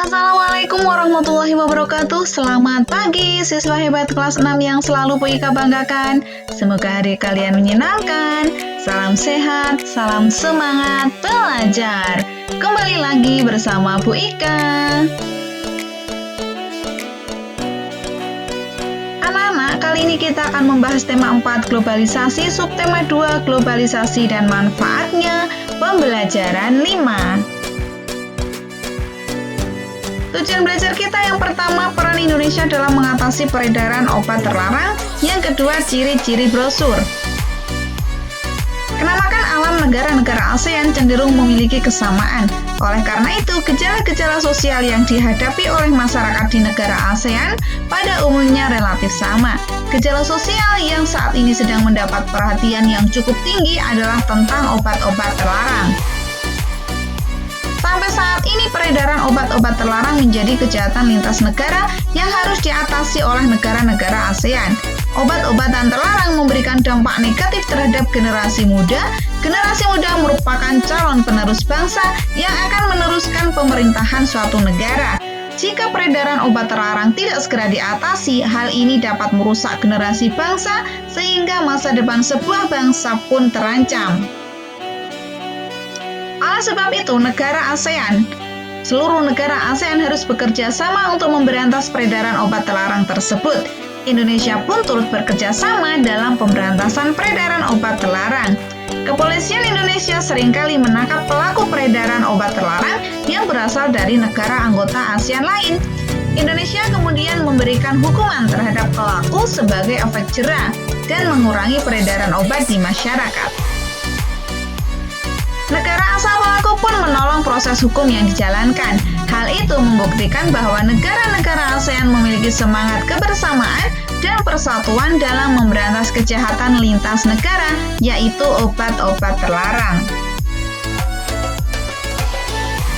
Assalamualaikum warahmatullahi wabarakatuh. Selamat pagi siswa hebat kelas 6 yang selalu Bu Ika banggakan. Semoga hari kalian menyenangkan. Salam sehat, salam semangat belajar. Kembali lagi bersama Bu Ika. Anak-anak, kali ini kita akan membahas tema 4 globalisasi, subtema 2 globalisasi dan manfaatnya, pembelajaran 5. Tujuan belajar kita yang pertama, peran Indonesia dalam mengatasi peredaran obat terlarang. Yang kedua, ciri-ciri brosur. Kenamakan alam negara-negara ASEAN cenderung memiliki kesamaan. Oleh karena itu, gejala-gejala sosial yang dihadapi oleh masyarakat di negara ASEAN pada umumnya relatif sama. Gejala sosial yang saat ini sedang mendapat perhatian yang cukup tinggi adalah tentang obat-obat terlarang. Sampai saat ini, peredaran obat-obat terlarang menjadi kejahatan lintas negara yang harus diatasi oleh negara-negara ASEAN. Obat-obatan terlarang memberikan dampak negatif terhadap generasi muda. Generasi muda merupakan calon penerus bangsa yang akan meneruskan pemerintahan suatu negara. Jika peredaran obat terlarang tidak segera diatasi, hal ini dapat merusak generasi bangsa sehingga masa depan sebuah bangsa pun terancam. Oleh sebab itu, seluruh negara ASEAN harus bekerja sama untuk memberantas peredaran obat terlarang tersebut. Indonesia pun turut bekerja sama dalam pemberantasan peredaran obat terlarang. Kepolisian Indonesia seringkali menangkap pelaku peredaran obat terlarang yang berasal dari negara anggota ASEAN lain. Indonesia kemudian memberikan hukuman terhadap pelaku sebagai efek jera dan mengurangi peredaran obat di masyarakat. Negara asal pelaku pun menolong proses hukum yang dijalankan. Hal itu membuktikan bahwa negara-negara ASEAN memiliki semangat kebersamaan dan persatuan dalam memberantas kejahatan lintas negara, yaitu obat-obat terlarang.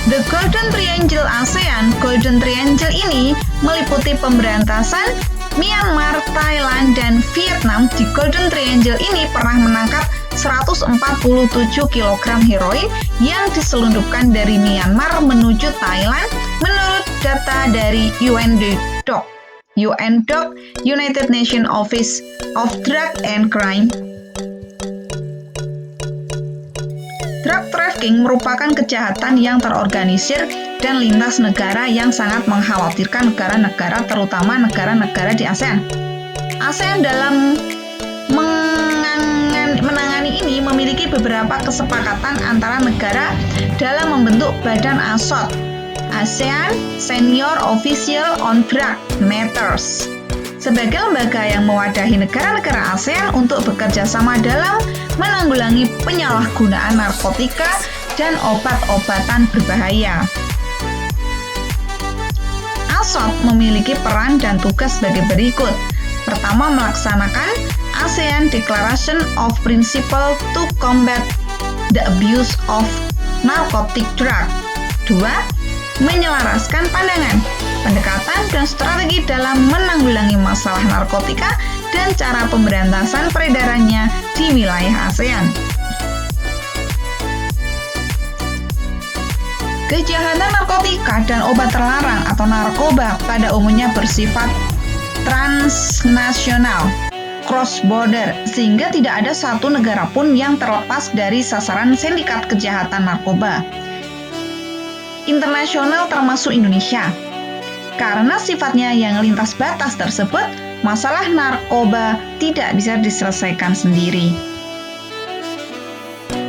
The Golden Triangle ASEAN. Golden Triangle ini meliputi pemberantasan Myanmar, Thailand, dan Vietnam. Di Golden Triangle ini pernah menangkap 147 kg heroin yang diselundupkan dari Myanmar menuju Thailand menurut data dari UNODC, United Nations Office of Drug and Crime. Drug trafficking merupakan kejahatan yang terorganisir dan lintas negara yang sangat mengkhawatirkan negara-negara, terutama negara-negara di ASEAN. ASEAN dalam menangani ini memiliki beberapa kesepakatan antara negara dalam membentuk Badan ASOT, ASEAN Senior Official on Drug Matters, sebagai lembaga yang mewadahi negara-negara ASEAN untuk bekerja sama dalam menanggulangi penyalahgunaan narkotika dan obat-obatan berbahaya. ASOT memiliki peran dan tugas sebagai berikut. Pertama, melaksanakan ASEAN Declaration of Principle to Combat the Abuse of Narcotic Drug. 2. Menyelaraskan pandangan, pendekatan, dan strategi dalam menanggulangi masalah narkotika dan cara pemberantasan peredarannya di wilayah ASEAN. Kejahatan narkotika dan obat terlarang atau narkoba pada umumnya bersifat transnasional, cross-border, sehingga tidak ada satu negara pun yang terlepas dari sasaran sindikat kejahatan narkoba internasional termasuk Indonesia. Karena sifatnya yang lintas batas tersebut, masalah narkoba tidak bisa diselesaikan sendiri.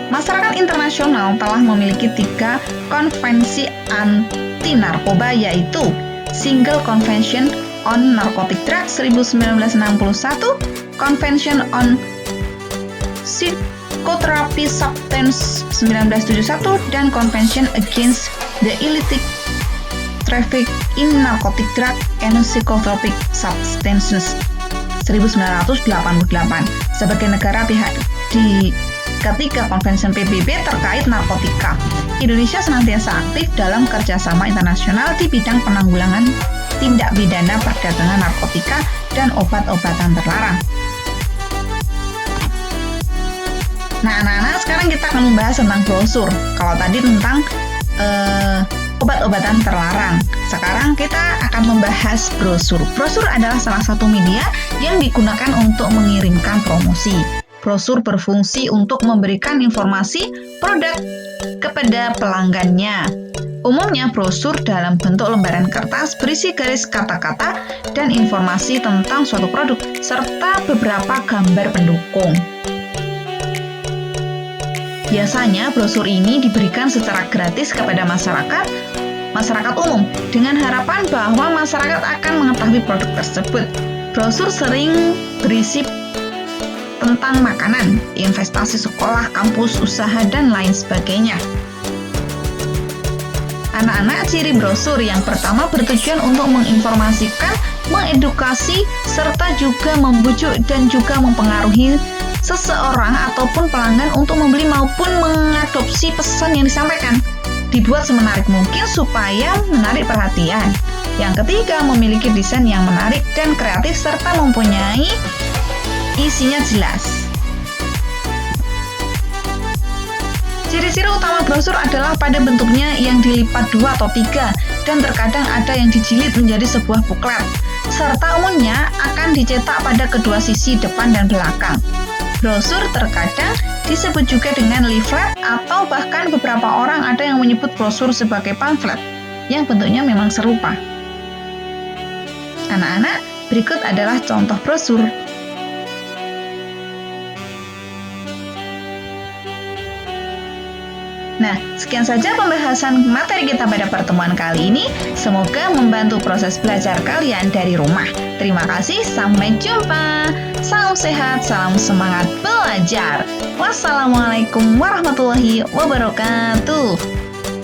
Masyarakat internasional telah memiliki 3 konvensi anti-narkoba, yaitu Single Convention on Narcotic Drugs 1961, Convention on Psychotherapy Substance 1971, dan Convention Against the Illicit Traffic in Narcotic Drug and Psychotropic Substances 1988. Sebagai negara pihak di ketiga konvensi PBB terkait narkotika, Indonesia senantiasa aktif dalam kerjasama internasional di bidang penanggulangan tindak pidana perdagangan narkotika dan obat-obatan terlarang. Nah, anak-anak, sekarang kita akan membahas tentang brosur. Kalau tadi tentang obat-obatan terlarang. Sekarang kita akan membahas brosur. Brosur adalah salah satu media yang digunakan untuk mengirimkan promosi. Brosur berfungsi untuk memberikan informasi produk kepada pelanggannya. Umumnya brosur dalam bentuk lembaran kertas berisi garis kata-kata dan informasi tentang suatu produk serta beberapa gambar pendukung. Biasanya brosur ini diberikan secara gratis kepada masyarakat umum dengan harapan bahwa masyarakat akan mengetahui produk tersebut. Brosur sering berisi tentang makanan, investasi sekolah, kampus, usaha, dan lain sebagainya. Anak-anak, ciri brosur yang pertama bertujuan untuk menginformasikan, mengedukasi, serta juga membujuk dan juga mempengaruhi seseorang ataupun pelanggan untuk membeli maupun mengadopsi pesan yang disampaikan. Dibuat semenarik mungkin supaya menarik perhatian. Yang ketiga, memiliki desain yang menarik dan kreatif serta mempunyai isinya jelas. Ciri-ciri utama brosur adalah pada bentuknya yang dilipat 2 atau 3 dan terkadang ada yang dijilid menjadi sebuah buklet, serta umumnya akan dicetak pada kedua sisi depan dan belakang. Brosur terkadang disebut juga dengan leaflet atau bahkan beberapa orang ada yang menyebut brosur sebagai pamflet yang bentuknya memang serupa. Anak-anak, berikut adalah contoh brosur. Nah, sekian saja pembahasan materi kita pada pertemuan kali ini. Semoga membantu proses belajar kalian dari rumah. Terima kasih, sampai jumpa. Salam sehat, salam semangat belajar. Wassalamualaikum warahmatullahi wabarakatuh.